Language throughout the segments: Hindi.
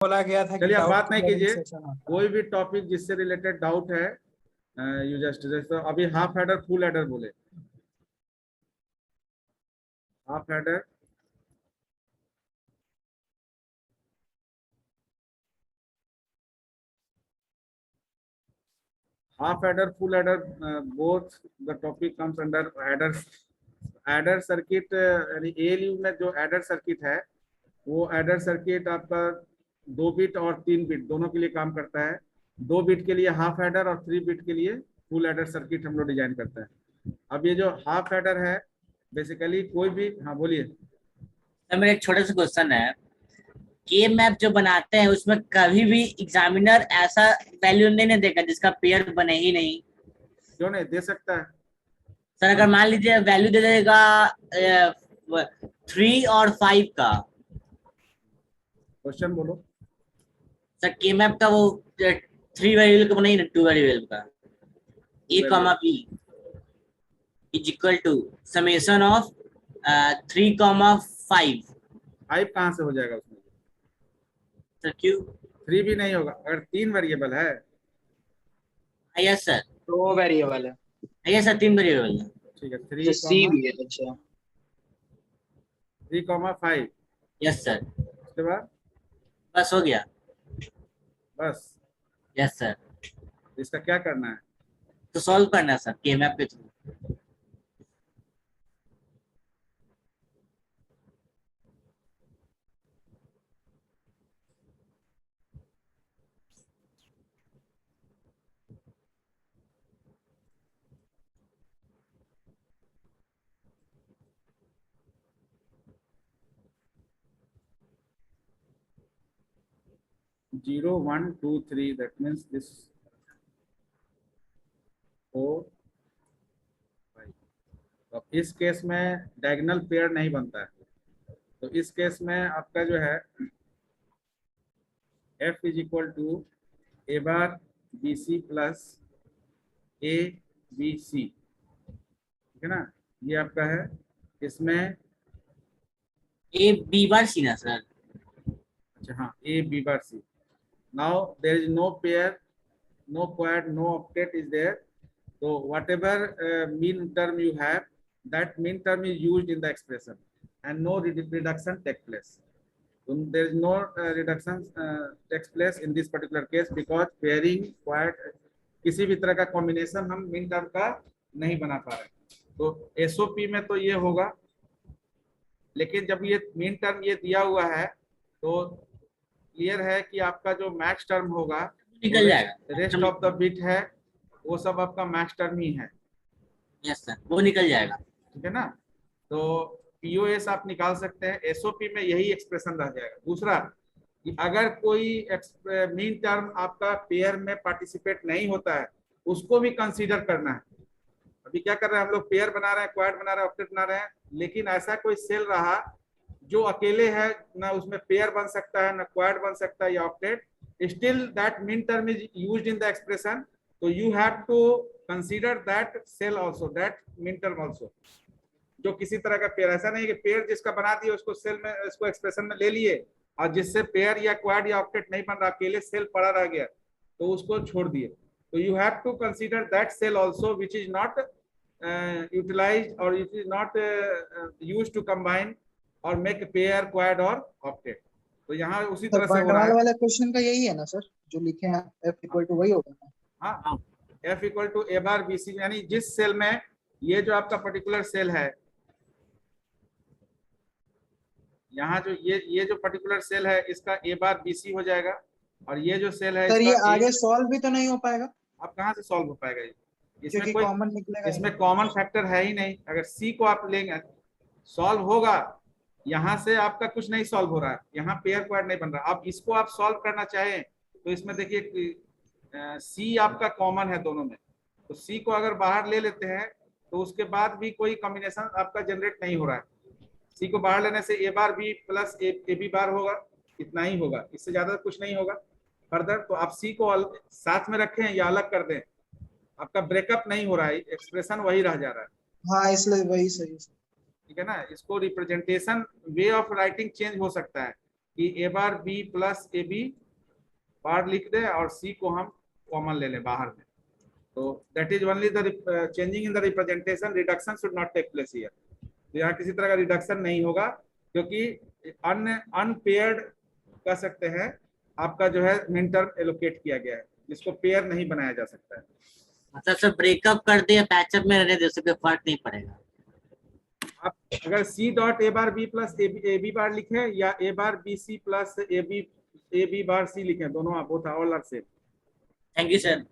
बोला गया था कि चलिए आप डाउट बात नहीं क्लियरिंग कीजिए, सेशन होता है। कोई भी टॉपिक जिससे रिलेटेड डाउट है यू जस्ट जैसे अभी हाफ हेडर फुल हेडर बोले। Half header half adder full adder both the topic comes under adder circuit यानी ALU में जो adder circuit है वो adder circuit आपका 2 बिट और 3 बिट दोनों के लिए काम करता है। 2 बिट के लिए हाफ एडर और 3 बिट के लिए फुल एडर सर्किट हम लोग डिजाइन करते हैं। अब ये जो हाफ एडर है बेसिकली कोई भी, हाँ बोलिए। सर मेरा एक छोटा सा क्वेश्चन है, के मैप जो बनाते हैं उसमें कभी भी एग्जामिनर ऐसा वैल्यू नहीं देगा जिसका पेयर बने ही नहीं। क्यों नहीं दे सकता है? सर अगर मान लीजिए वैल्यू दे देगा 3 और 5 का। क्वेश्चन बोलो। सर के मैप का वो 3 वेरिएबल का नहीं ना, 2 वेरिएबल का। A comma B is equal to summation of 3,5। 5 कहाँ से हो जाएगा उसमें? सर क्यों? 3 भी नहीं होगा अगर 3 वेरिएबल है। Yes sir. 2 वेरिएबल है। यस सर, 3 वेरिएबल है। ठीक है, अच्छा, सी भी है। अच्छा 3,5। Yes sir. उसके बाद बस हो गया। बस यस सर। इसका क्या करना है? तो सॉल्व करना है सर के मैप के थ्रू। 0 1 2 3 that means this 4 5। तो इस केस में डायगोनल पेयर नहीं बनता है, तो इस केस में आपका जो है f is equal to A bar B C plus A B C, ठीक है ना? ये आपका है, इसमें ए बी बार सी ना सर? अच्छा हाँ A B bar C. Now there is no pair, no quad, no octet is there. So whatever mean term you have, that mean term is used in the expression, and no reduction take place. So there is no reduction takes place in this particular case because pairing quad किसी भी तरह का कॉम्बिनेशन हम मीन टर्म का नहीं बना पा रहे। तो एसओपी में तो ये होगा, लेकिन जब ये मीन टर्म ये दिया हुआ है तो क्लियर है कि आपका जो मैक्स टर्म होगा निकल जाएगा। रेस्ट ऑफ द बिट है वो सब आपका मैक्स टर्म ही है। यस सर, वो निकल जाएगा। ठीक है ना? तो पीओएस आप निकाल सकते हैं, एसओपी में यही एक्सप्रेशन रह जाएगा। दूसरा कि अगर कोई मीन टर्म आपका पेयर में पार्टिसिपेट नहीं होता है उसको भी कंसीडर करना है। अभी क्या कर रहे हैं हम लोग, पेयर बना रहे हैं, क्वाड बना रहे हैं, ऑक्टेट बना रहे हैं, लेकिन ऐसा कोई सेल रहा जो अकेले है, ना उसमें पेयर बन सकता है ना क्वाड बन सकता है या octet, still that min term is used in the expression, so you have to consider that cell also, that min term also। जो किसी तरह का पेयर, ऐसा नहीं कि पेयर जिसका बना दिए उसको सेल में, इसको एक्सप्रेशन में ले लिए, और जिससे पेयर या क्वाड या ऑक्टेट नहीं बन रहा, अकेले सेल पड़ा रह गया तो उसको छोड़ दिए। तो you have to consider that cell also which is not utilized or it is not used to combine or make pair, quad or octet। तो यहाँ उसी तरह से हो रहा है। वाला क्वेश्चन का यही है ना सर जो लिखे हैं, f इक्वल टू वही होगा ना? हाँ, f equal to A bar B C, यानी जिस सेल में ये जो आपका पर्टिकुलर सेल है, यहाँ जो ये जो पर्टिकुलर सेल है इसका ए बार बी सी हो जाएगा, और ये जो सेल है सर ये इसका आगे सॉल्व भी तो नहीं हो पाएगा? अब कहाँ से सॉल्व हो पाएगा ये? इसमें कोई कॉमन निकलेगा, इसमें कॉमन फैक्टर है ही नहीं। अगर सी को आप लेंगे सॉल्व होगा, यहाँ से आपका कुछ नहीं सॉल्व हो रहा है, यहाँ पेयर क्वाड नहीं बन रहा। अब इसको आप सॉल्व करना चाहें तो इसमें देखिए सी आपका कॉमन है दोनों में, तो सी को अगर बाहर ले लेते हैं तो उसके बाद भी कोई कॉम्बिनेशन आपका जनरेट नहीं हो रहा है। सी को बाहर लेने से A bar B plus A B bar होगा, इतना ही होगा, इससे ज्यादा कुछ नहीं होगा फर्दर। तो आप सी को साथ में रखें या अलग कर दें, आपका ब्रेकअप नहीं हो रहा है, एक्सप्रेशन वही रह जा रहा है। हाँ इसलिए वही सही है। ठीक है ना? इसको representation way of writing change हो सकता है, कि A bar B plus A B bar लिख दे और सी को हम कॉमन ले लें बाहर में। तो that is only the changing in the representation, reduction should not take place here. तो यहाँ किसी तरह का रिडक्शन नहीं होगा, क्योंकि अनपेयर्ड कह सकते हैं आपका जो है मिन टर्म एलोकेट किया गया है, जिसको पेयर नहीं बनाया जा सकता है। मतलब सर ब्रेकअप कर दे या पैचअप में रहने दे, उससे कोई फर्क नहीं पड़ेगा। आप अगर C dot A bar B plus A B bar लिखे या A bar B C plus A B bar C लिखे, दोनों आप both all are same. Thank you sir.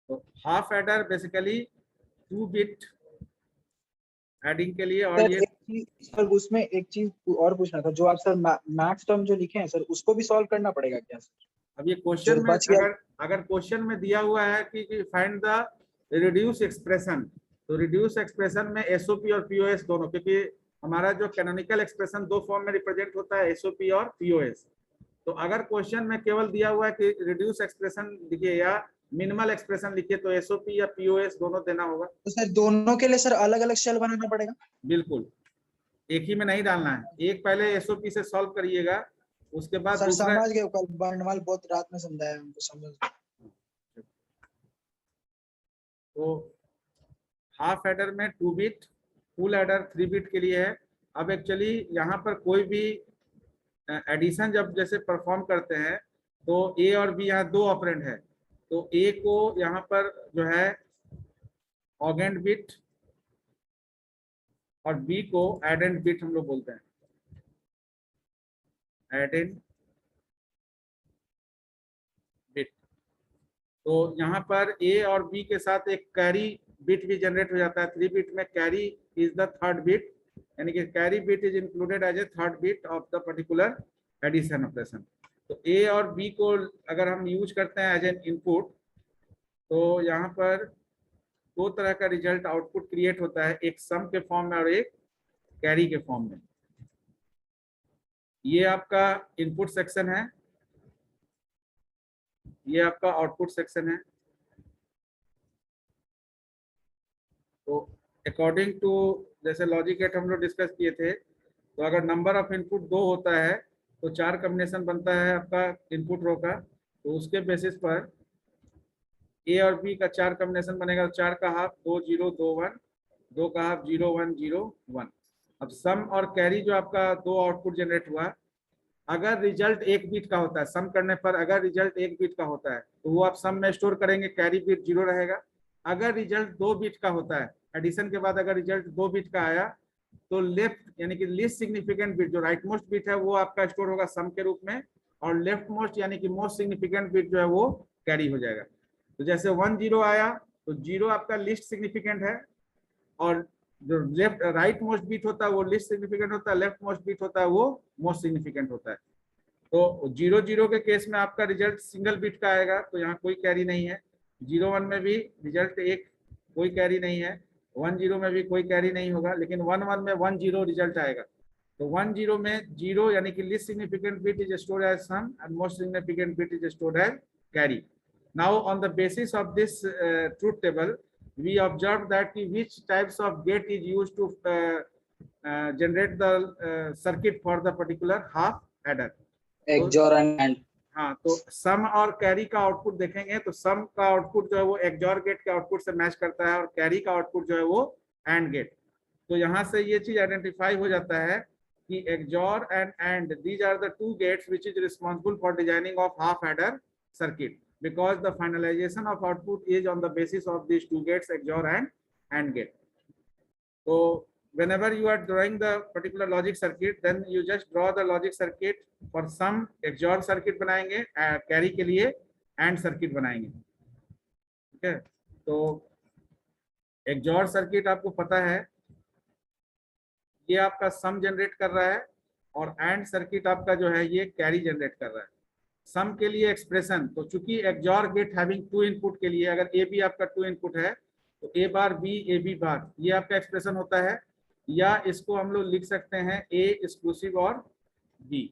तो half adder basically 2 bit adding के लिए, और सर ये एक चीज सर, उसमें एक चीज और पूछना था, जो आप सर मैक्स टर्म जो लिखे हैं सर, उसको भी सॉल्व करना पड़ेगा क्या सर? अब ये क्वेश्चन जो में बच गया- अगर क्वेश्चन में दिया हुआ है कि फाइंड द रिड्यूस एक्सप्रेशन, तो रिड्यूस एक्सप्रेशन में एसओपी और पीओएस दोनों, क्योंकि हमारा जो कैनोनिकल एक्सप्रेशन दो फॉर्म में रिप्रेजेंट होता है, एसओपी और पीओएस। तो अगर क्वेश्चन में केवल दिया हुआ है कि रिड्यूस एक्सप्रेशन लिखिए या मिनिमल एक्सप्रेशन लिखिए, तो एसओपी या पीओएस दोनों देना होगा। तो सर दोनों के लिए सर अलग अलग शेल बनाना पड़ेगा? बिल्कुल, एक ही में नहीं डालना है, एक पहले एसओपी से सॉल्व करिएगा, उसके बाद सर दूसरा। समझ गए, कल बर्नवाल बहुत रात में समझाया हमको, समझ। तो हाफ एडर में 2 बिट, फुल एडर 3 बिट के लिए है। अब एक्चुअली यहाँ पर कोई भी एडिशन जब जैसे परफॉर्म करते हैं, तो ए और बी यहाँ 2 ऑपरेंड है, तो ए को यहाँ पर जो है ऑगेंड बिट और बी को एडेंड बिट हम लोग बोलते हैं, एडेंड बिट। तो यहाँ पर ए और बी के साथ एक कैरी बिट भी जनरेट हो जाता है। 3 बिट में carry is the third bit, यानी कि carry bit is included as a third bit of the particular addition operation. तो ए और बी को अगर हम यूज करते हैं एज एन इनपुट, तो यहाँ पर 2 तरह का रिजल्ट आउटपुट क्रिएट होता है, एक सम के फॉर्म में और एक कैरी के फॉर्म में। ये आपका इनपुट सेक्शन है, ये आपका आउटपुट सेक्शन है। तो अकॉर्डिंग टू जैसे लॉजिक गेट हम लोग डिस्कस किए थे, तो अगर नंबर ऑफ इनपुट 2 होता है तो 4 कॉम्बिनेशन बनता है आपका इनपुट रो का। तो उसके बेसिस पर ए और बी का 4 कॉम्बिनेशन बनेगा, 4 का हाफ 2 0 2 1, 2 का हाफ 0 1 0 1। अब सम और कैरी जो आपका 2 आउटपुट जनरेट हुआ, अगर रिजल्ट 1 बिट का होता है, सम करने पर अगर रिजल्ट 1 बिट का होता है तो वो आप सम में स्टोर करेंगे, कैरी बिट 0 रहेगा। अगर रिजल्ट 2 बिट का होता है, एडिशन के बाद अगर रिजल्ट 2 बिट का आया, तो लेफ्ट यानी कि लीस्ट सिग्निफिकेंट बिट जो राइट मोस्ट बिट है वो आपका स्टोर होगा सम के रूप में, और लेफ्ट मोस्ट यानी कि मोस्ट सिग्निफिकेंट बिट जो है वो कैरी हो जाएगा। तो जैसे 1 0 आया तो 0 आपका लीस्ट सिग्निफिकेंट है, और जो लेफ्ट राइट मोस्ट बीट होता है वो लीस्ट सिग्निफिकेंट होता है, लेफ्ट मोस्ट बीट होता है वो मोस्ट सिग्निफिकेंट होता है। तो 0 0 के केस में आपका रिजल्ट सिंगल बीट का आएगा, तो यहाँ कोई कैरी नहीं है। 0 1 में भी रिजल्ट 1, कोई कैरी नहीं है। 1 0 में भी कोई कैरी नहीं होगा, लेकिन 1 1 में 1 0 रिजल्ट आएगा। तो 1 0 में 0 यानी कि least significant bit is stored as sum and most significant bit is stored as carry. Now on the basis of this truth table, we observed that which types of gate is used to generate the circuit for the particular half adder. XOR and हाँ, तो सम और कैरी का आउटपुट देखेंगे, तो सम का आउटपुट जो है वो XOR गेट के आउटपुट से मैच करता है, और कैरी का आउटपुट जो है वो AND गेट। तो यहाँ से ये चीज आइडेंटिफाई हो जाता है कि XOR and AND, these are the 2 gates which is responsible for designing of half adder circuit, because the finalization of output is on the basis of these 2 gates, XOR and AND gate. So whenever you are drawing the particular logic circuit, then you just draw the logic circuit for some XOR circuit बनाएंगे, carry के लिए AND circuit बनाएंगे। ठीक है, तो XOR circuit आपको पता है ये आपका सम जनरेट कर रहा है, और AND सर्किट आपका जो है ये कैरी जनरेट कर रहा है। सम के लिए एक्सप्रेशन, तो चूंकि XOR गेट हैविंग 2 इनपुट के लिए, अगर ए बी आपका 2 इनपुट है तो A bar B A B बार, ये आपका एक्सप्रेशन होता है। या इसको हम लोग लिख सकते हैं ए एक्सक्लूसिव और बी,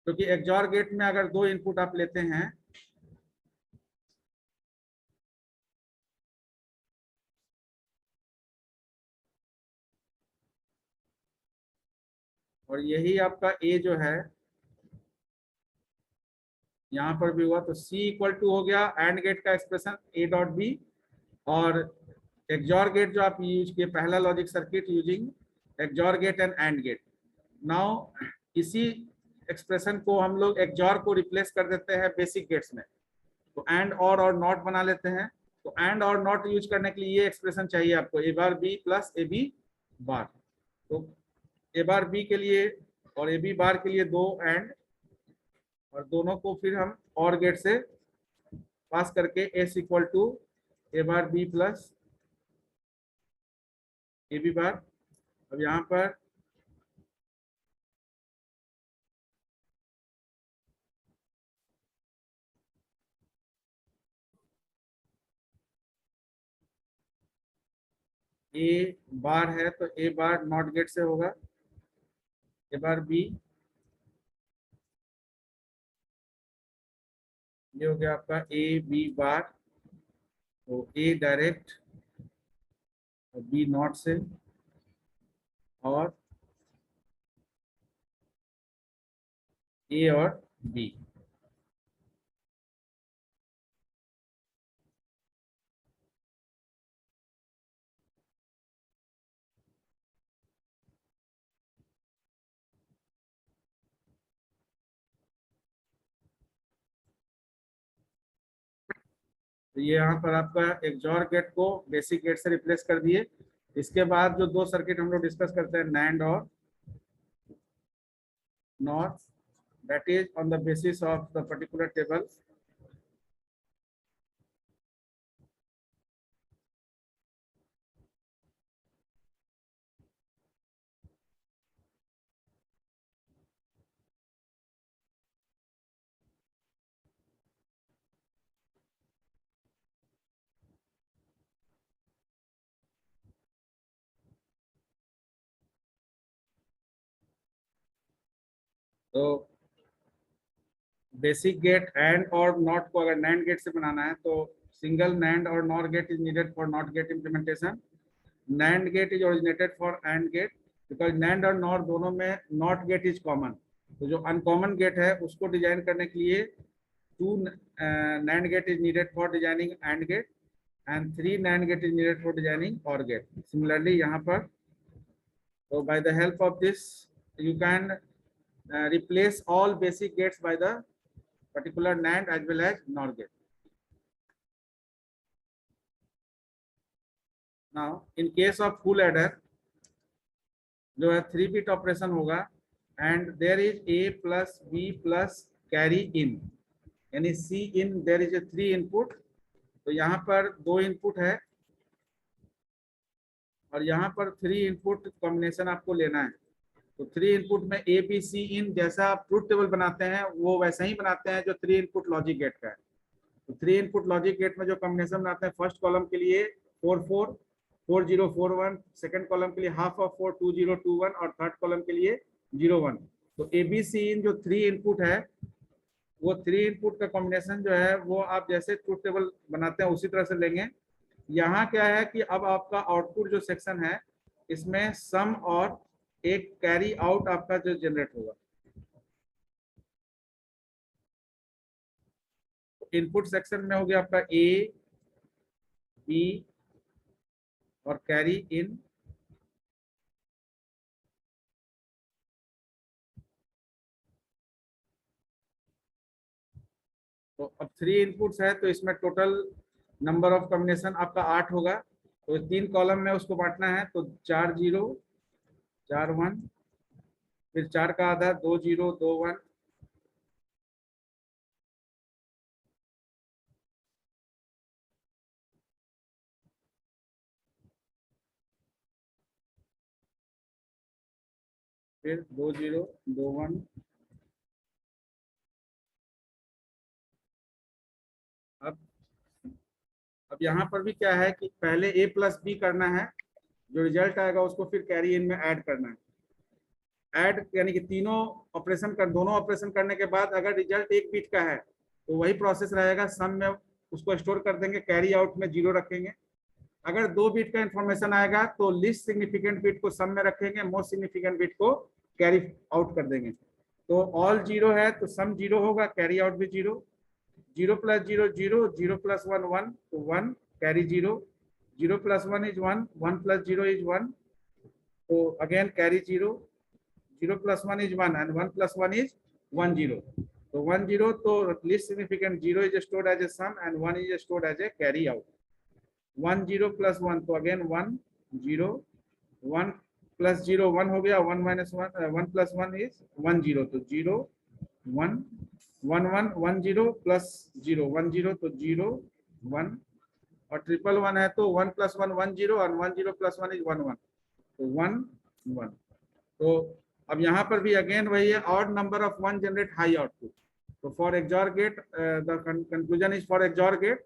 क्योंकि XOR गेट में अगर 2 इनपुट आप लेते हैं, और यही आपका ए जो है यहाँ पर भी हुआ, तो सी इक्वल टू हो गया एंड गेट का एक्सप्रेशन ए डॉट बी, और एक्सॉर गेट जो आप यूज किए पहला logic circuit using XOR gate and gate. Now इसी एक्सप्रेशन को हम लोग एक्सॉर को रिप्लेस कर देते हैं बेसिक गेट्स में, तो एंड और नॉट बना लेते हैं। तो एंड और नॉट यूज करने के लिए ये एक्सप्रेशन चाहिए आपको, A bar B plus A B bar. तो ए बार बी के लिए और ए बी बार के लिए दो एंड, और दोनों को फिर हम और गेट से पास करके S equal to A bar B plus A B bar. अब यहाँ पर ए बार है तो ए बार नॉट गेट से होगा, ए बार बी, ये हो गया आपका ए बी बार, तो ए डायरेक्ट और बी नॉट से, और ए और बी। तो ये यहाँ पर आपका एक्सॉर गेट को बेसिक गेट से रिप्लेस कर दिए। इसके बाद जो दो सर्किट हम लोग डिस्कस करते हैं नैंड और not, that is on the basis of the particular table। तो basic gate and or not को अगर नैंड गेट से बनाना है तो सिंगल नैंड और NOR gate is needed for NOT gate implementation. NAND gate is originated for AND gate, because NAND और नॉर दोनों में नॉट गेट इज कॉमन। तो जो अनकॉमन गेट है उसको डिजाइन करने के लिए 2 NAND gate is needed for designing AND gate and 3 NAND gate is needed for designing OR gate। Similarly यहाँ पर, so by the help of this you can replace all basic gates by the particular NAND as well as NOR gate। Now in case of full adder जो है 3 bit ऑपरेशन होगा and there is A plus B plus carry in, यानी C in there is a 3 input. तो यहाँ पर 2 इनपुट है और यहाँ पर 3 इनपुट कॉम्बिनेशन आपको लेना है। तो 3 इनपुट में ए बी सी इन जैसा आप ट्रुथ टेबल बनाते हैं वो वैसा ही बनाते हैं जो 3 इनपुट लॉजिक गेट का है। तो 3 इनपुट लॉजिक गेट में जो कॉम्बिनेशन बनाते हैं, फर्स्ट कॉलम के लिए 4 4 4 0 4 1, सेकंड कॉलम के लिए हाफ ऑफ 4 2 0 2 1, और थर्ड कॉलम के लिए 0 1। तो ए बी सी इन जो 3 इनपुट है वो 3 इनपुट का कॉम्बिनेशन जो है वो आप जैसे ट्रुथ टेबल बनाते हैं उसी तरह से लेंगे। यहाँ क्या है कि अब आपका आउटपुट जो सेक्शन है इसमें सम और एक कैरी आउट आपका जो जनरेट होगा। इनपुट सेक्शन में हो गया आपका ए बी और कैरी इन, तो अब 3 इनपुट्स है तो इसमें टोटल नंबर ऑफ कॉम्बिनेशन आपका 8 होगा। तो 3 कॉलम में उसको बांटना है, तो 4 0 4 1, फिर 4 का आधा 2 0 2 1, फिर 2 0 2 1। अब यहाँ पर भी क्या है कि पहले ए प्लस बी करना है, जो रिजल्ट आएगा उसको फिर कैरी इन में ऐड करना है। ऐड यानी कि दोनों ऑपरेशन करने के बाद अगर रिजल्ट एक बिट का है तो वही प्रोसेस रहेगा, सम में उसको स्टोर कर देंगे, कैरी आउट में 0 रखेंगे। अगर 2 बिट का इंफॉर्मेशन आएगा तो लिस्ट सिग्निफिकेंट बिट को सम में रखेंगे, मोस्ट सिग्निफिकेंट बिट को कैरी आउट कर देंगे। तो ऑल जीरो है तो सम जीरो होगा, कैरी आउट भी जीरो, 0 प्लस 0 0, 0 प्लस 1 1, तो 1 carry 0, 0 plus 1 is 1, 1 plus 0 is 1, तो again carry 0, 0 plus 1 is 1 and 1 plus 1 is 1 0. So 1 0, so least significant 0 is stored as a sum and 1 is stored as a carry out. 1 0 plus 1, so again 1 0, 1 plus 0 1 हो गया, 1 minus 1 1 plus 1 is 1 0, तो 0 1 1 1 1 0 plus 0 1 0, तो 0 1, और ट्रिपल 1 है तो 1 plus 1 1 0 और 1 0 plus 1 is 1 1, तो 1 1. तो अब यहाँ पर भी अगेन वही है, odd number of 1 generate high output. तो for XOR gate the conclusion is for XOR gate,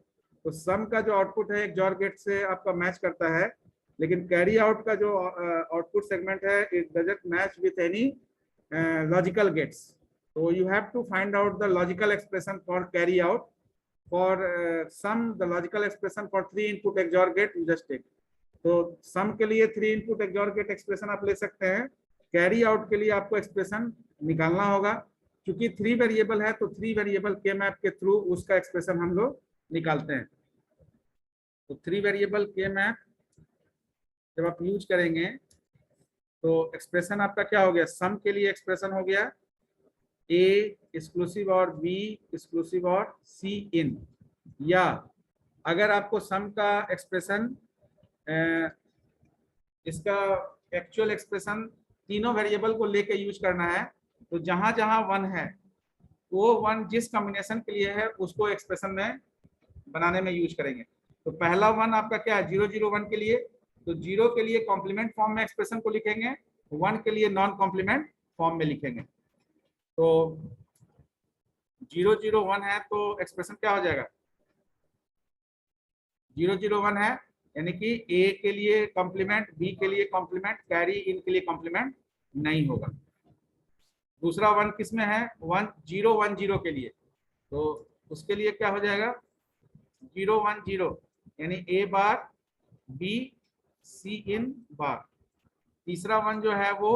तो सम का जो आउटपुट है एक्सॉर गेट से आपका मैच करता है, लेकिन कैरी आउट का जो आउटपुट सेगमेंट है it doesn't match with any logical gates. तो you have to find out the logical expression for carry out, for sum the logical expression for 3 input XOR gate you just take. तो सम के लिए 3 इनपुट एक्सॉर गेट एक्सप्रेशन आप ले सकते हैं, कैरी आउट के लिए आपको एक्सप्रेशन निकालना होगा, क्योंकि 3 वेरिएबल है तो 3 वेरिएबल के मैप के थ्रू उसका एक्सप्रेशन हम लोग निकालते हैं। तो 3 वेरिएबल के मैप जब आप यूज करेंगे तो एक्सप्रेशन आपका क्या हो गया, सम के लिए एक्सप्रेशन हो गया ए एक्सक्लूसिव और बी एक्सक्लूसिव और सी इन, या अगर आपको सम का एक्सप्रेशन इसका एक्चुअल एक्सप्रेशन तीनों वेरिएबल को लेके यूज करना है, तो जहां जहां 1 है वो 1 जिस कॉम्बिनेशन के लिए है उसको एक्सप्रेशन में बनाने में यूज करेंगे। तो पहला 1 आपका क्या है 0 0 1 के लिए, तो 0 के लिए कॉम्प्लीमेंट फॉर्म में एक्सप्रेशन को लिखेंगे, 1 के लिए नॉन कॉम्प्लीमेंट फॉर्म में लिखेंगे। तो 0 0 1 है तो एक्सप्रेशन क्या हो जाएगा, 0 0 1 है यानी कि ए के लिए कॉम्प्लीमेंट, बी के लिए कॉम्प्लीमेंट, कैरी इन के लिए कॉम्प्लीमेंट नहीं होगा। दूसरा 1 किस में है, 1 0 1 0 के लिए, तो उसके लिए क्या हो जाएगा 0 1 0 यानी ए बार बी सी इन बार। तीसरा 1 जो है वो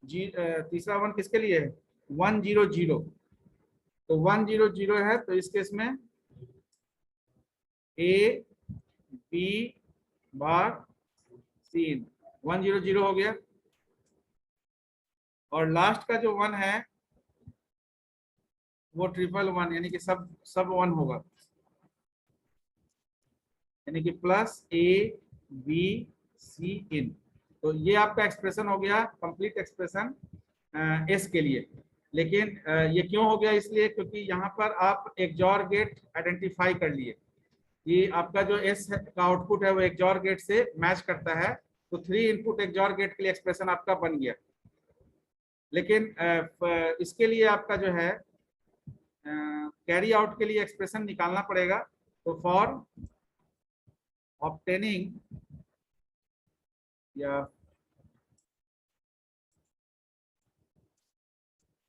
तीसरा 1 किसके लिए है 1 0 0, तो 1 0 0 है तो इस केस में ए बी बार सी इन 1 0 0 हो गया। और लास्ट का जो 1 है वो 1 यानी कि सब 1 होगा, यानी कि प्लस ए बी सी इन। तो ये आपका एक्सप्रेशन हो गया कंप्लीट एक्सप्रेशन एस के लिए। लेकिन ये क्यों हो गया, इसलिए क्योंकि यहाँ पर आप एक्सॉर गेट आइडेंटिफाई कर लिए कि आपका जो एस का आउटपुट है वो एक्सॉर गेट से मैच करता है, तो 3 इनपुट एक्सॉर गेट के लिए एक्सप्रेशन आपका बन गया। लेकिन इसके लिए आपका जो है कैरी आउट के लिए एक्सप्रेशन निकालना पड़ेगा। तो फॉर ऑब्टेनिंग या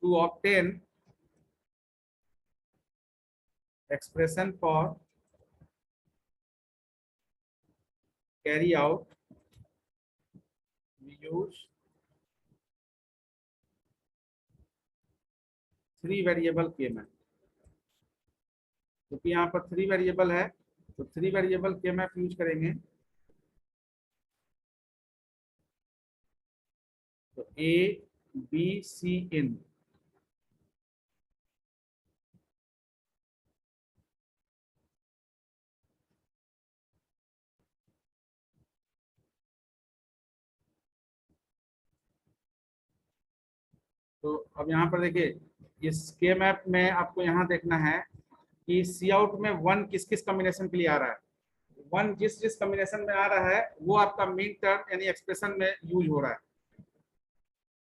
to obtain expression for carry out we use 3 variable के मैप। क्योंकि यहाँ पर 3 वेरिएबल है तो 3 वेरिएबल के मैप यूज करेंगे। तो ए बी सी इन, तो अब यहाँ पर देखिए इस के मैप में आपको यहाँ देखना है कि सी आउट में 1 किस किस कॉम्बिनेशन के लिए आ रहा है। 1 जिस जिस कॉम्बिनेशन में आ रहा है वो आपका मीन टर्म यानी एक्सप्रेशन में यूज हो रहा है।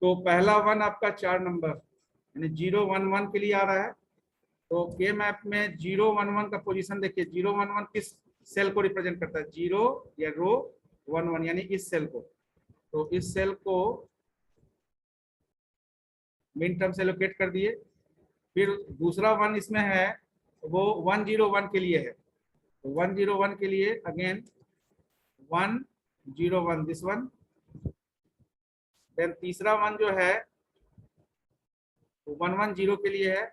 तो पहला 1 आपका 4 नंबर यानी 0 1 1 के लिए आ रहा है। तो के मैप में 0 1 1 का पोजीशन देखिए, 0 1 1 किस सेल को रिप्रेजेंट करता है, 0 या रो 1 1 यानी इस सेल को। तो इस सेल को मिन टर्म से लोकेट कर दिए। फिर दूसरा 1 इसमें है वो 1 0 1 के लिए है। तो 1 0 1 के लिए अगेन 1 0 1 दिस वन, देन तीसरा वन जो है 110 के लिए है,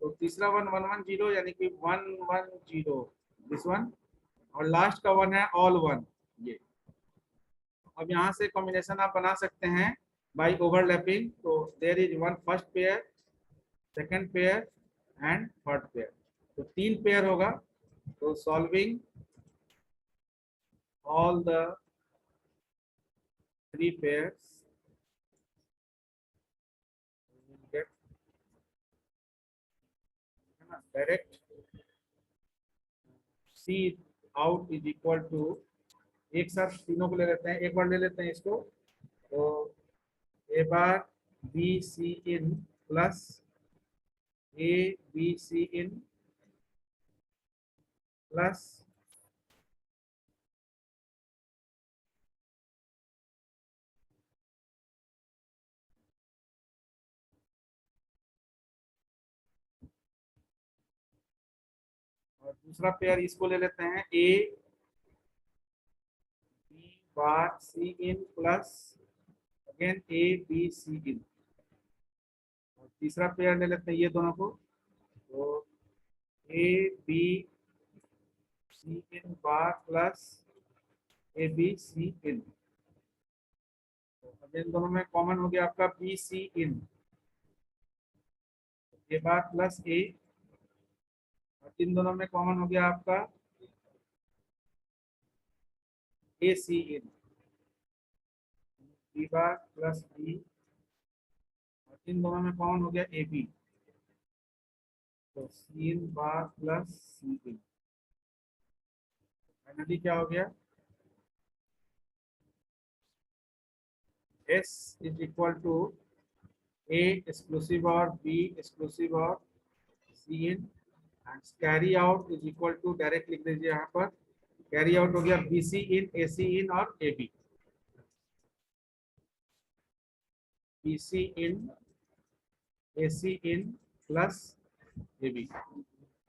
तो तीसरा वन 110 यानी कि 110 दिस वन, और लास्ट का वन है ऑल वन ये। अब यहाँ से कॉम्बिनेशन आप बना सकते हैं बाय ओवरलैपिंग, तो there is one first pair, second pair and third pair, तो 3 पेयर होगा। तो solving all the 3 pairs get direct C out is equal to, एक साथ तीनों को ले लेते हैं, एक बार ले लेते हैं इसको, तो A bar B C in plus A B C in plus और दूसरा पेयर इसको ले लेते हैं A B bar C in plus again A B C in, और तीसरा पेयर ले लेते हैं ये दोनों को, तो A B C in bar plus A B C in, तो इन दोनों में कॉमन हो गया आपका B C in, A bar plus A, और इन दोनों में कॉमन हो गया आपका A C in, B bar plus B, और इन दोनों में कॉमन हो गया A B, तो C in bar plus C in। Finally क्या हो गया, S is equal to A exclusive or B exclusive or C in, and carry out is equal to, direct लिख दीजिए यहाँ पर, कैरी आउट हो गया BC in, AC in और AB, BC in, AC in plus AB।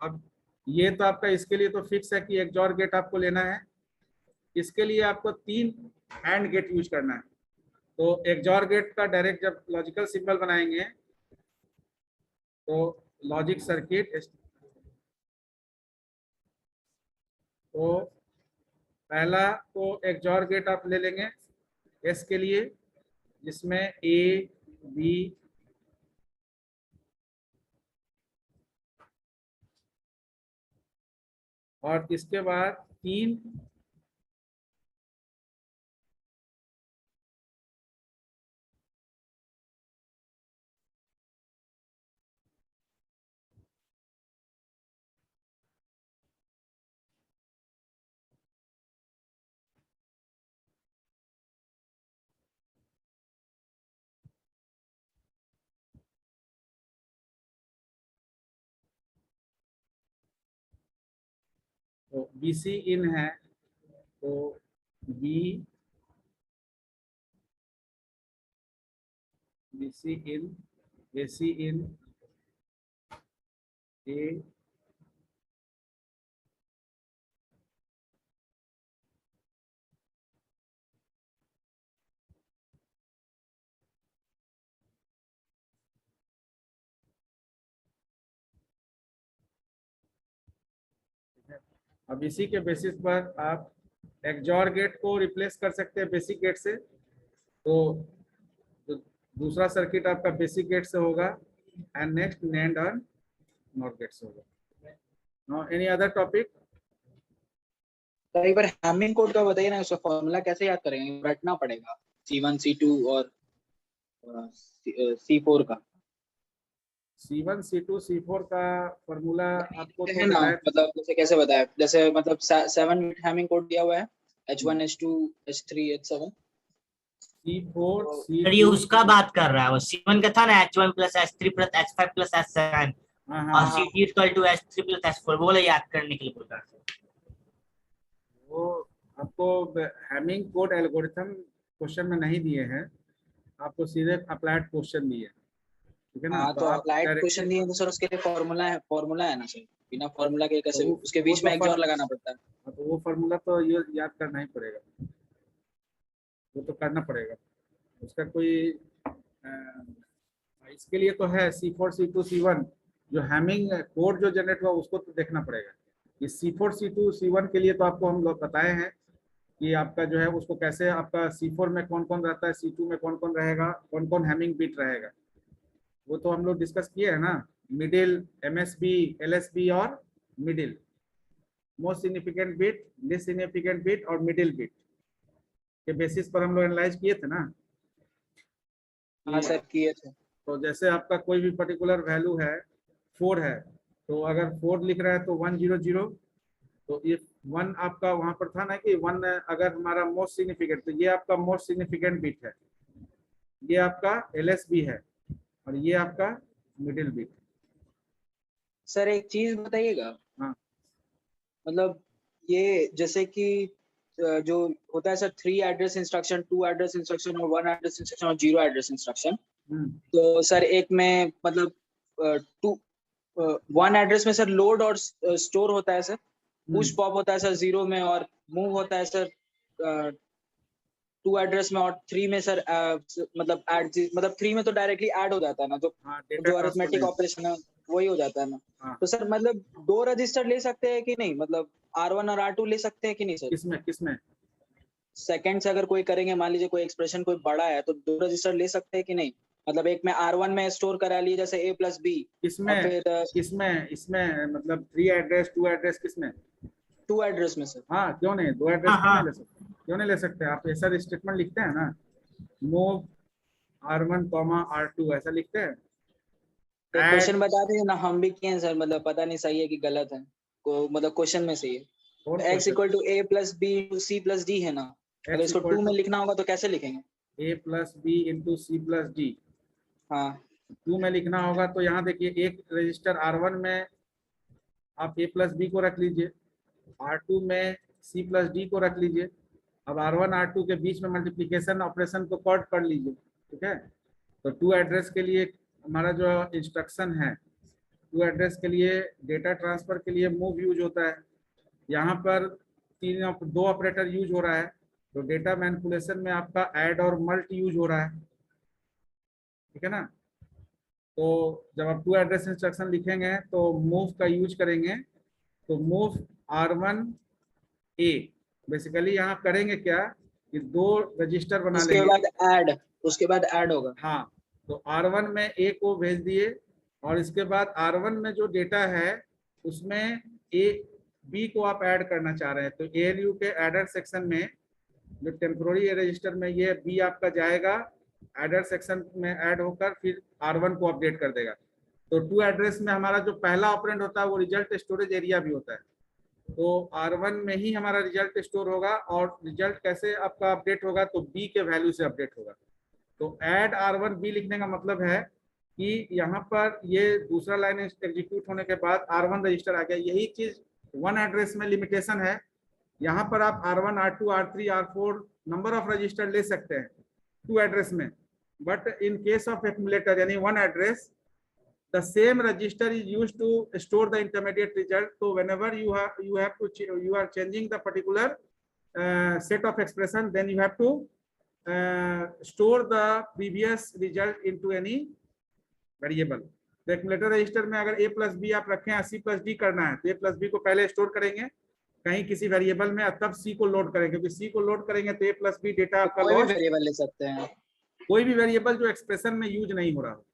अब ये तो आपका इसके लिए तो फिक्स है कि एक XOR गेट आपको लेना है, इसके लिए आपको 3 AND गेट यूज करना है। तो XOR गेट का डायरेक्ट जब लॉजिकल सिंबल बनाएंगे तो लॉजिक सर्किट, तो पहला तो XOR गेट आप ले लेंगे S के लिए, जिसमें A B और इसके बाद 3 तो BC in है, तो B BC in, AC in, A अब इसी के बेसिस पर आप XOR गेट को रिप्लेस कर सकते हैं बेसिक गेट से, तो दूसरा सर्किट आपका बेसिक गेट से होगा एंड नेक्स्ट NAND और NOR गेट से होगा। Now any other topic? तो एक बार हैमिंग कोड का बताइए ना, उसका फॉर्मूला कैसे याद करेंगे, रटना पड़ेगा C1 C2 और C4 का। C1 C2 C4 का फॉर्मूला आपको है ना, मतलब जैसे कैसे बताया, जैसे मतलब 7 बिट हैमिंग कोड दिया हुआ है, H1 H2 H3 H7 C4 sir ये उसका बात कर रहा है, वो C1 का था ना H1 plus H3 plus H5 plus H7 और C2 equal to H3 plus H4, वो वाला याद करने के लिए बोल रहा था। वो आपको हैमिंग कोड एल्गोरिथम क्वेश्चन में नहीं दिए हैं, आपको सीधे अप्लाइड क्वेश्चन दिए, ठीक है ना। हाँ, तो अप्लाइड क्वेश्चन दिए तो सर उसके लिए फॉर्मूला है ना सर, बिना फॉर्मूला के कैसे तो उसके बीच में XOR लगाना पड़ता है। तो वो फॉर्मूला तो ये याद करना ही पड़ेगा, वो तो करना पड़ेगा। उसका कोई इसके लिए तो है C4 C2 C1 जो हैमिंग कोड जो जनरेट हुआ उसको तो देखना पड़ेगा। इस C4 C2 C1 के लिए तो आपको हम लोग बताए हैं कि आपका जो है उसको कैसे आपका C4 में कौन कौन रहता है, C2 में कौन कौन रहेगा, कौन कौन हैमिंग बीट रहेगा, वो तो हम लोग डिस्कस किए हैं ना। मिडिल, MSB, LSB और middle, most significant bit, least significant bit और मिडिल बिट के बेसिस पर हम लोग एनालाइज किए थे ना। हाँ सर किए थे। तो जैसे आपका कोई भी पर्टिकुलर वैल्यू है 4 है, तो अगर 4 लिख रहा है तो 100, तो ये 1 आपका वहां पर था ना कि 1 अगर हमारा मोस्ट सिग्निफिकेंट, तो ये आपका मोस्ट सिग्निफिकेंट बिट है, ये आपका LSB है और ये आपका मिडिल बिट। सर एक चीज बताइएगा, हाँ मतलब ये जैसे कि जो होता है sir 3 address instruction, 2 address instruction और 1 एड्रेस इंस्ट्रक्शन और 0 एड्रेस इंस्ट्रक्शन। तो सर एक में मतलब 1 एड्रेस में सर लोड और स्टोर होता है सर, पुश पॉप होता है सर 0 में, और मूव होता है सर 2 एड्रेस में, और 3 में सर मतलब ऐड, मतलब 3 में तो डायरेक्टली ऐड हो जाता है ना, जो अरिथमेटिक ऑपरेशन है वही हो जाता है ना। हाँ। तो सर मतलब 2 रजिस्टर ले सकते हैं कि नहीं, मतलब R1 और R2 ले सकते हैं कि नहीं सर? किसमें सेकंड से अगर कोई करेंगे, मान लीजिए कोई एक्सप्रेशन कोई बड़ा है, तो 2 रजिस्टर ले सकते हैं कि नहीं? मतलब एक में R1 में स्टोर करा लिए जैसे A + B, और फिर इसमें मतलब 3 एड्रेस 2 एड्रेस किसमें? 2 एड्रेस में सर। हाँ क्यों नहीं, 2 एड्रेस क्यों नहीं ले सकते? क्यों नहीं ले सकते? आप ऐसा स्टेटमेंट लिखते हैं ना, मूव R1, R2 ऐसा लिखते हैं। तो क्वेश्चन बता दीजिए ना, हम भी किए हैं सर, मतलब पता नहीं सही है कि गलत है, को मतलब क्वेश्चन में सही है। X = A + B × C + D है ना, अगर इसको 2 में लिखना होगा तो कैसे लिखेंगे? A + B × C + D। हाँ 2 में लिखना होगा तो यहाँ देखिए, एक रजिस्टर R1 में आप A + B को रख लीजिए, R2 में C + D को रख लीजिए। अब R1 R2 के बीच में मल्टीप्लिकेशन ऑपरेशन को कॉर्ड कर लीजिए, ठीक है। तो 2 एड्रेस के लिए हमारा जो इंस्ट्रक्शन है, 2 एड्रेस के लिए डेटा ट्रांसफर के लिए मूव यूज होता है। यहाँ पर 2 ऑपरेटर यूज हो रहा है, तो डेटा मैनिपुलेशन में आपका ऐड और मल्ट यूज हो रहा है, ठीक है ना। तो जब आप 2 एड्रेस इंस्ट्रक्शन लिखेंगे तो मूव का यूज करेंगे, तो मूव R1 A, बेसिकली यहाँ करेंगे क्या कि 2 रजिस्टर बना लेंगे, उसके बाद ऐड होगा। हाँ, तो R1 में A को भेज दिए, और इसके बाद R1 में जो डेटा है उसमें B को आप ऐड करना चाह रहे हैं, तो ALU के एडर सेक्शन में जो टेम्पोररी रजिस्टर में ये B आपका जाएगा, एडर सेक्शन में ऐड होकर फिर R1 को अपडेट कर देगा। तो 2 एड्रेस में हमारा जो पहला ऑपरेंड होता है वो रिजल्ट स्टोरेज एरिया भी होता है, तो R1 में ही हमारा रिजल्ट स्टोर होगा, और रिजल्ट कैसे आपका अपडेट होगा, तो B के वैल्यू से अपडेट होगा। तो ऐड R1 B लिखने का मतलब है कि यहाँ पर ये दूसरा लाइन एग्जीक्यूट होने के बाद R1 रजिस्टर आ गया। यही चीज 1 एड्रेस में लिमिटेशन है, यहाँ पर आप R1 R2 R3 R4 number of register ले सकते हैं 2 एड्रेस में, but in case of accumulator यानी 1 address, the same register is used to store the intermediate result. So whenever you are changing the particular set of expression, then you have to store the previous result into any variable. तो एक्यूमुलेटर रजिस्टर में अगर A + B आप रखें, C + D करना है, तो A + B को पहले स्टोर करेंगे कहीं किसी वेरिएबल में, तब C को लोड करेंगे, क्योंकि C को लोड करेंगे तो A + B डेटा आपका कोई भी वेरिएबल ले सकते हैं, कोई भी वेरिएबल जो एक्सप्रेशन में यूज नहीं हो रहा हो।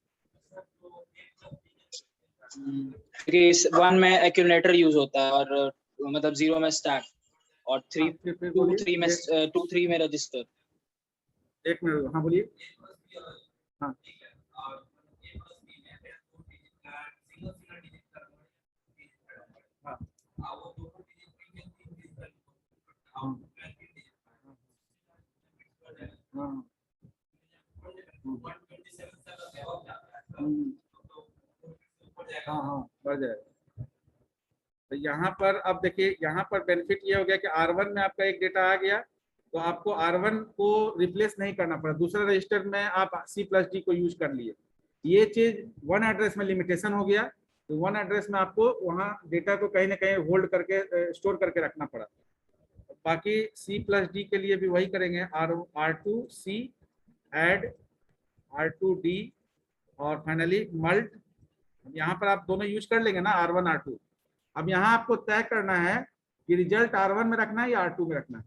1 में एक्यूमुलेटर यूज होता है, और मतलब 0 में स्टैक, और 2 3 में रजिस्टर। एक मिनट, हाँ बोलिए। हाँ हाँ बढ़ जाएगा। तो यहाँ पर अब देखिए, यहाँ पर बेनिफिट ये हो गया कि R1 में आपका एक डेटा आ गया, तो आपको R1 को रिप्लेस नहीं करना पड़ा, दूसरा रजिस्टर में आप C + D को यूज कर लिए। ये चीज 1 एड्रेस में लिमिटेशन हो गया, तो 1 एड्रेस में आपको वहाँ डेटा को कहीं ना कहीं होल्ड करके स्टोर करके रखना पड़ा। बाकी C + D के लिए भी वही करेंगे, R2 C एड R2D और फाइनली मल्ट। यहाँ पर आप दोनों यूज कर लेंगे ना R1 R2। अब यहाँ आपको तय करना है कि रिजल्ट R1 में रखना है या R2 में रखना है।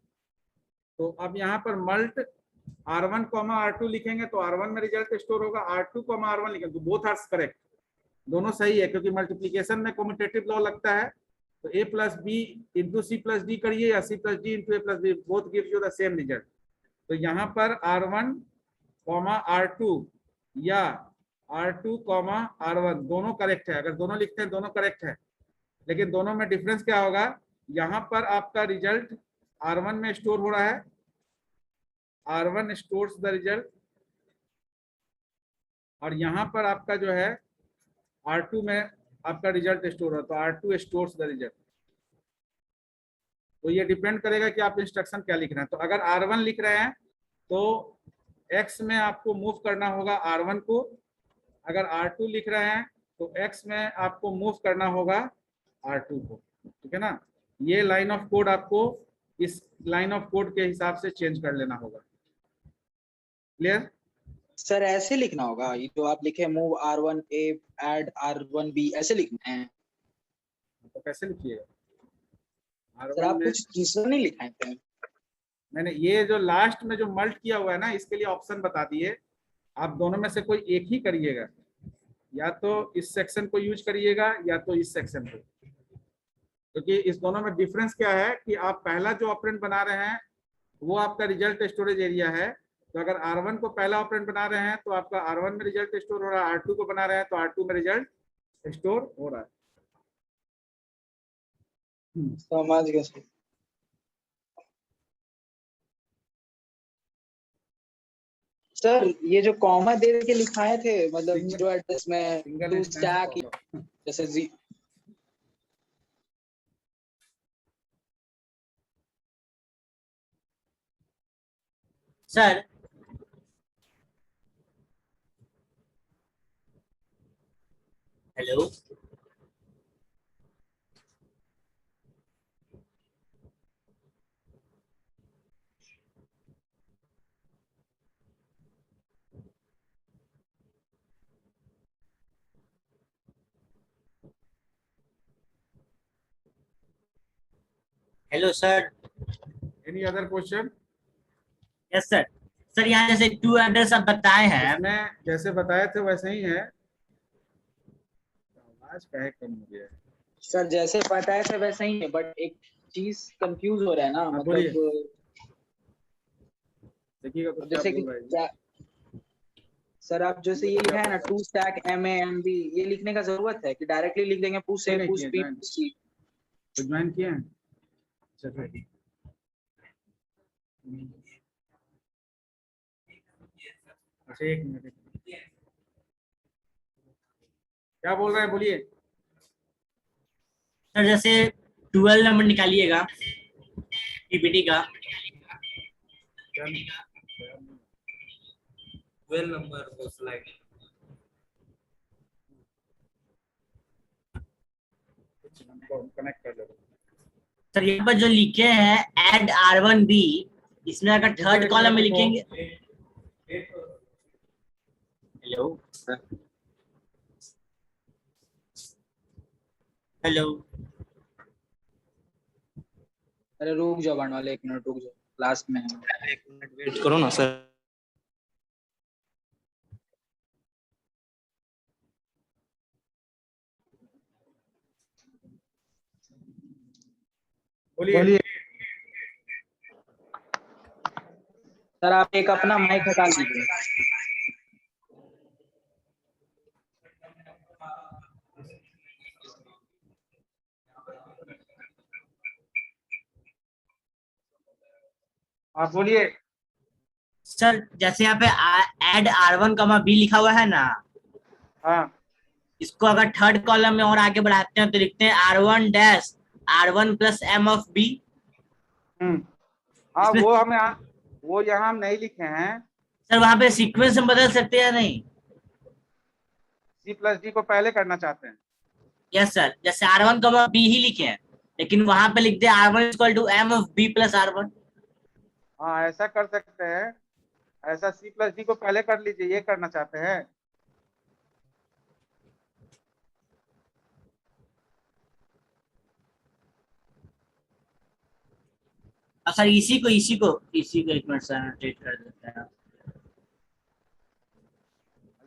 तो अब यहाँ पर मल्ट R1, R2 लिखेंगे तो R1 में रिजल्ट स्टोर होगा, R2, R1 लिखेंगे तो बोथ आर करेक्ट, दोनों सही है, क्योंकि मल्टीप्लीकेशन में कम्यूटेटिव लॉ लगता है। तो A plus B into C plus D करिए या C plus D into A plus B, both gives you the same result. तो यहाँ पर R1, R2 या R2, R1 दोनों करेक्ट है। अगर दोनों लिखते हैं दोनों करेक्ट है, लेकिन दोनों में डिफरेंस क्या होगा, यहाँ पर आपका रिजल्ट R1 में स्टोर हो रहा है, R1 स्टोर्स द रिजल्ट, और यहाँ पर आपका जो है R2 में आपका रिजल्ट स्टोर हो, तो R2 स्टोर्स द रिजल्ट। तो ये डिपेंड करेगा कि आप इंस्ट्रक्शन क्या लिख रहे हैं। तो अगर R1 लिख रहे हैं तो X में आपको मूव करना होगा R1 को, अगर R2 लिख रहे हैं तो X में आपको मूव करना होगा R2 को, ठीक है ना। ये लाइन ऑफ कोड आपको इस लाइन ऑफ कोड के हिसाब से चेंज कर लेना होगा। क्लियर? सर ऐसे लिखना होगा, ये जो आप लिखे मूव R1A एड R1B ऐसे लिखना है? तो कैसे लिखिएगा? सर आप कुछ दूसरा नहीं लिखाए थे? मैंने ये जो लास्ट में जो मल्ट किया हुआ है ना, इसके लिए ऑप्शन बता दिए, आप दोनों में से कोई एक ही करिएगा, या तो इस सेक्शन को यूज करिएगा या तो इस सेक्शन को, क्योंकि इस दोनों में डिफरेंस क्या है कि आप पहला जो ऑपरेंड बना रहे हैं वो आपका रिजल्ट स्टोरेज एरिया है। तो अगर R1 को पहला ऑपरेंड बना रहे हैं तो आपका R1 में रिजल्ट स्टोर हो रहा है, R2 को बना रहे हैं तो R2 में रिजल्ट स्टोर हो रहा है। समझ गया सर। सर ये जो कॉमा दे के लिखाए थे, मतलब जीरो एड्रेस में टू स्टैक जैसे जी। Sir hello, hello sir. Any other question? Yes sir. Sir यहाँ जैसे टू एड्रेस आप बताए हैं, इसमें जैसे बताए थे वैसे ही है। आवाज काहे कम हो गया है? सर जैसे बताए थे वैसे ही है, बट एक चीज कंफ्यूज हो रहा है ना, मतलब देखिएगा तो जैसे कि सर आप जैसे ये लिखा है ना टू स्टैक MAMB, ये लिखने का जरूरत है कि डायरेक्टली लिख देंगे push A push B push C? तो ज्वाइन किए हैं? अच्छा एक मिनट, क्या बोल रहे हैं, बोलिए। सर जैसे 12 नंबर निकालिएगा पीपीटी का। 12 नंबर को स्लाइड कनेक्ट कर लो। सर यहाँ पर जो लिखे हैं एड R1B, इसमें अगर थर्ड कॉलम में लिखेंगे। हेलो हेलो, अरे रुक जाओ बाण वाले, 1 मिनट रुक जाओ, लास्ट में है। 1 मिनट वेट करो ना सर। बोलिए। सर आप एक अपना माइक हटा लीजिए। आप बोलिए। सर जैसे यहाँ पे एड R1, B लिखा हुआ है ना, हाँ, इसको अगर थर्ड कॉलम में और आगे बढ़ाते हैं तो लिखते हैं R1 dash R1 plus M of B। हाँ वो यहाँ हम नहीं लिखे हैं। सर वहां पे सीक्वेंस हम बदल सकते हैं या नहीं? C प्लस D को पहले करना चाहते हैं। यस सर, जैसे R1, B ही लिखे हैं, लेकिन वहां पे लिख दे R1 equal to M of B plus R1। हाँ ऐसा कर सकते हैं, ऐसा सी प्लस डी को पहले कर लीजिए, ये करना चाहते हैं। सर इसी को एक मिनट सर एनोटेट कर देते हैं।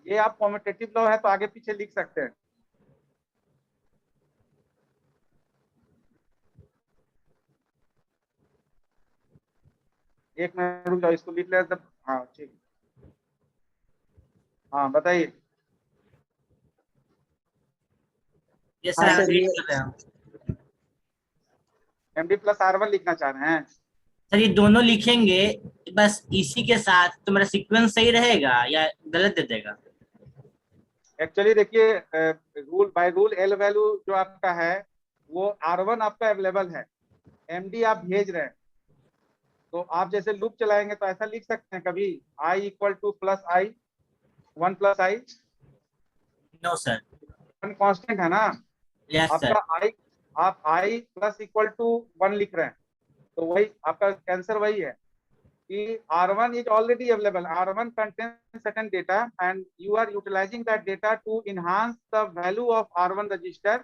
ये आप कॉम्यूटेटिव लॉ है तो आगे पीछे लिख सकते हैं। एक मिनट रुक जाओ, इसको लिख ले तब। हाँ ठीक, हाँ बताइए। ये हाँ सर सर, एनोटेट ये कर रहे हैं। MD प्लस R1 लिखना चाह रहे हैं। सर ये दोनों लिखेंगे बस इसी के साथ, तो मेरा सीक्वेंस सही रहेगा या गलत दे देगा? एक्चुअली देखिए, rule by rule L value जो आपका है वो R1 आपका अवेलेबल है, MD आप भेज रहे हैं, तो आप जैसे लूप चलाएंगे तो ऐसा लिख सकते हैं कभी I equal to plus I 1 plus I, no sir. One constant है ना यस सर। आपका I, आप I प्लस इक्वल टू 1 लिख रहे हैं, तो वही आपका आंसर वही है कि R1 is already available. R1 contains certain data and you are utilizing that data to enhance the value of R1 register.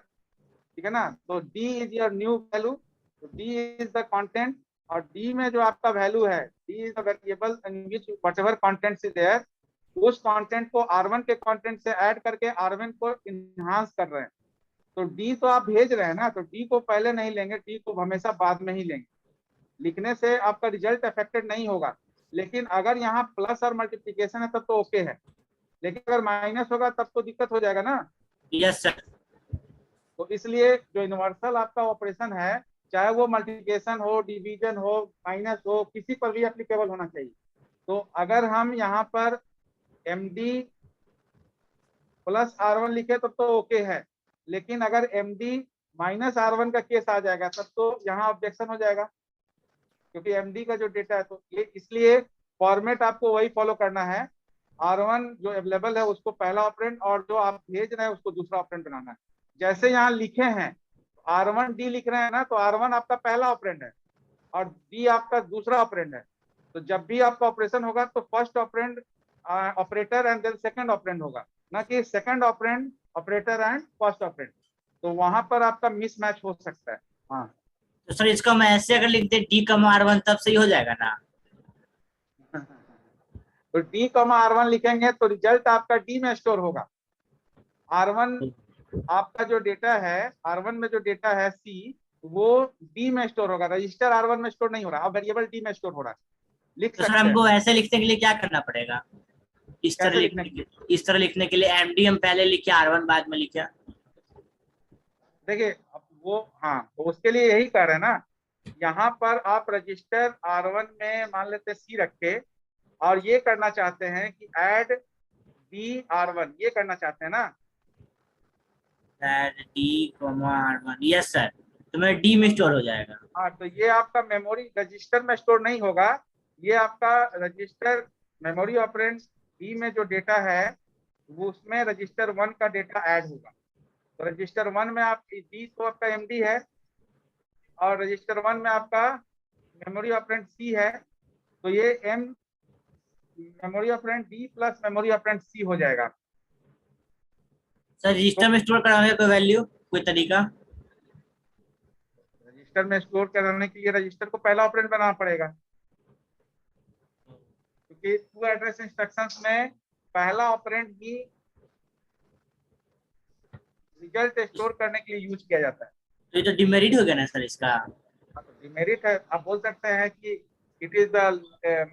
ठीक है ना? तो D is your new value. तो D is the content और D में जो आपका वैल्यू है, D is the variable in which whatever contents is there, उस कंटेंट को R1 के कंटेंट से ऐड करके R1 को इनहांस कर रहे हैं। तो D तो आप भेज रहे हैं ना, तो D को पहले नहीं लेंगे, D को हमेशा बाद में ही लेंगे। लिखने से आपका रिजल्ट अफेक्टेड नहीं होगा, लेकिन अगर यहाँ प्लस और मल्टीप्लिकेशन है तब तो ओके है, लेकिन अगर माइनस होगा तब तो दिक्कत हो जाएगा ना। Yes sir. तो इसलिए जो यूनिवर्सल आपका ऑपरेशन है, चाहे वो मल्टीप्लिकेशन हो, डिवीजन हो, माइनस हो, किसी पर भी एप्लीकेबल होना चाहिए। तो अगर हम यहाँ पर MD प्लस R1 लिखे तब तो ओके है, लेकिन अगर MD माइनस R1 का केस आ जाएगा तब तो यहाँ ऑब्जेक्शन हो जाएगा, क्योंकि MD का जो डेटा है, तो ये इसलिए फॉर्मेट आपको वही फॉलो करना है। R1 जो अवेलेबल है उसको पहला ऑपरेंड और जो आप भेज रहे हैं उसको दूसरा ऑपरेंड बनाना है। जैसे यहाँ लिखे हैं R1 D लिख रहे हैं ना, तो R1 आपका पहला ऑपरेंड है और D आपका दूसरा ऑपरेंड है। तो जब भी आपका ऑपरेशन होगा तो first operand operator and then second operand होगा, ना कि second operand operator and first operand. तो वहां पर आपका मिसमैच हो सकता है। हाँ तो सर इसको मैं ऐसे अगर लिख दे D कमा R1 तब सही हो जाएगा ना? तो D R1 लिखेंगे तो रिजल्ट आपका D में स्टोर होगा। R1 आपका जो डेटा है, R1 में जो डेटा है C, वो D में स्टोर होगा, रजिस्टर R1 में स्टोर नहीं हो रहा, अब वेरिएबल D में स्टोर हो रहा है। लिख तो सर सकते हैं। हमको ऐसे लिखने के लिए क्या करना पड़ेगा? इस तरह लिखने के लिए MD हम पहले लिखे R1 बाद में लिखा। देखिए अब वो, हाँ तो उसके लिए यही कर रहे हैं ना, यहाँ पर आप रजिस्टर R1 में मान लेते C रखे और ये करना चाहते हैं कि ऐड D R1, ये करना चाहते हैं ना, add D R1। Yes sir, तो मेरा D में स्टोर हो जाएगा। हाँ तो ये आपका मेमोरी रजिस्टर में स्टोर नहीं होगा, ये आपका रजिस्टर मेमोरी ऑपरेंड D में जो डेटा है वो उसमें रजिस्टर 1 का डेटा ऐड होगा। तो रजिस्टर 1 में आप D तो आपका MD है और रजिस्टर 1 में आपका मेमोरी ऑपरेंड C है, तो ये memory operand D plus memory operand C हो जाएगा। सर रजिस्टर में स्टोर कराने का कोई वैल्यू, कोई तरीका? रजिस्टर में स्टोर करने के लिए रजिस्टर को पहला ऑपरेंड बनाना पड़ेगा, क्योंकि टू एड्रेस इंस्ट्रक्शंस में पहला ऑपरेंड ही रिजल्ट स्टोर करने के लिए यूज किया जाता है। तो ये तो डिमेरिट हो गया ना सर इसका? डिमेरिट है, आप बोल सकते हैं कि इट इज द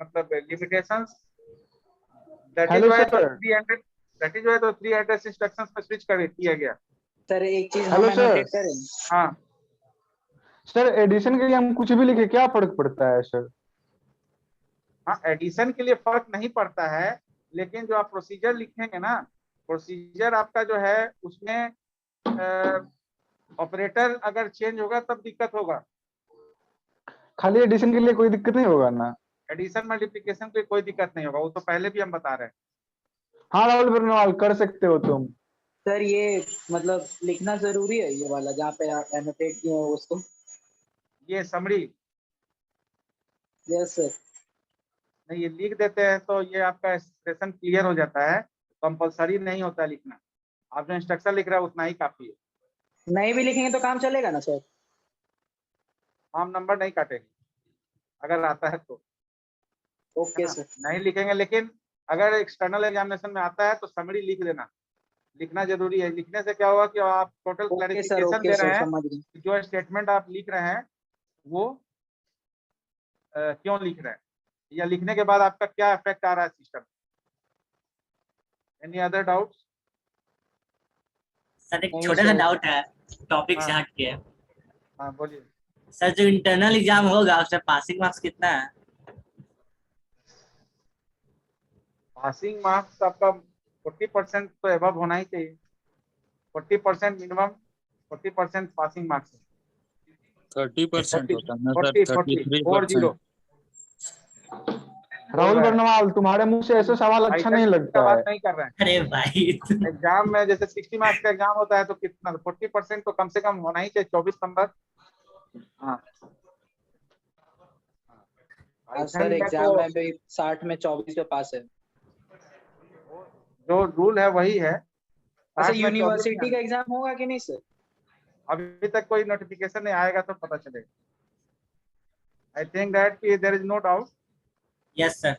मतलब limitations, that is why that is why तो 3 एड्रेस इंस्ट्रक्शंस में स्विच कर दिया गया। सर एक चीज हेलो हम सर। एनोटेट करें। हाँ सर एडिशन के लिए हम कुछ भी लिखे क्या फर्क पड़ता है सर? हाँ, एडिशन के लिए फर्क नहीं पड़ता है, लेकिन जो आप प्रोसीजर लिखेंगे ना, प्रोसीजर आपका जो है उसमें ऑपरेटर अगर चेंज होगा तब दिक्कत होगा। खाली एडिशन के लिए कोई दिक्कत नहीं होगा ना? एडिशन मल्टीप्लिकेशन के कोई दिक्कत नहीं होगा, वो तो पहले भी हम बता रहे हैं। हाँ राहुल बरनवाल, कर सकते हो तुम। सर ये मतलब लिखना जरूरी है, ये वाला जहाँ पे आप एनोटेट किए हो उसको? ये समरी, यस सर। नहीं, ये लिख देते हैं तो ये आपका एक्सप्रेशन क्लियर हो जाता है, कंपलसरी नहीं होता लिखना। आप जो इंस्ट्रक्शन लिख रहे हैं उतना ही काफी है। नहीं भी लिखेंगे तो काम चलेगा ना सर? हम नंबर नहीं काटेंगे अगर आता है तो, है ओके ना? सर। नहीं लिखेंगे, लेकिन अगर एक्सटर्नल एग्जामिनेशन में आता है तो समरी लिख देना, लिखना जरूरी है। लिखने से क्या होगा कि आप total okay sir, clarification okay दे सर, रहे हैं समझ गए। कि जो स्टेटमेंट आप लिख रहे हैं वो क्यों लिख रहे हैं, या लिखने के बाद आपका क्या इफेक्ट आ रहा है system. Any other doubts? Sir एक नहीं छोटा सा सर। डाउट है, टॉपिक से हाँ। हट के। हाँ बोलिए। सर जो इंटरनल एग्जाम होगा उसमें पासिंग मार्क्स कितना है? पासिंग मार्क्स आपका 40% तो एबव होना ही चाहिए। 40% मिनिमम, 40% पासिंग मार्क्स है। 30% होता है ना सर, 40 33%। राहुल बर्नवाल, तुम्हारे मुंह से ऐसे सवाल अच्छा नहीं का लगता बात है। नहीं कर रहे हैं। अरे भाई एग्जाम में जैसे 60 मार्क्स का एग्जाम होता है तो कितना 40% तो कम से कम होना ही चाहिए, 24 नंबर। हाँ हाँ ऐसा सर, ही है एग्जाम तो में भी 60 में 24 पे पास है। जो रूल है वही है। वैसे 60 में 24 यूनिवर्सिटी का एग्जाम होगा कि नहीं सर? अभी तक कोई नोटिफिकेशन नहीं आएगा तो पता चलेगा। I think that there is no doubt. Yes sir.